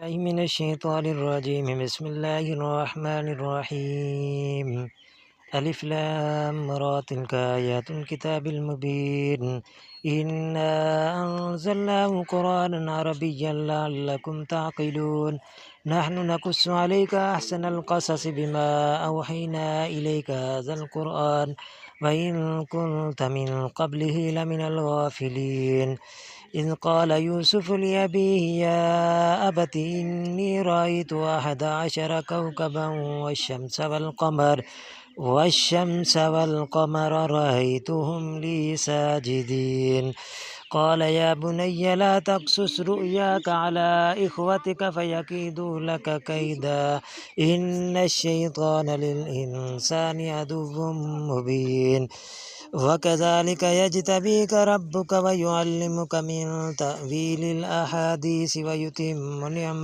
الله من الشيطان الرجيم. بسم الله الرحمن الرحيم. ألف لام را تلك آيات الكتاب المبين. إنا أنزلناه قرآنا عربيا لعلكم تعقلون. نحن نقص عليك أحسن القصص بما أوحينا إليك هذا القرآن وإن كنت من قبله لمن الغافلين. إذ قال يوسف لأبيه يا أبت إني رأيت 11 كوكبا والشمس والقمر رأيتهم لي ساجدين. قال يا بني لا تقصص رؤياك على إخوتك فيكيدوا لك كيدا إن الشيطان للإنسان عدو مبين. وكذلك يجتبيك ربك ويعلمك من تأويل الأحاديث ويتم نعمته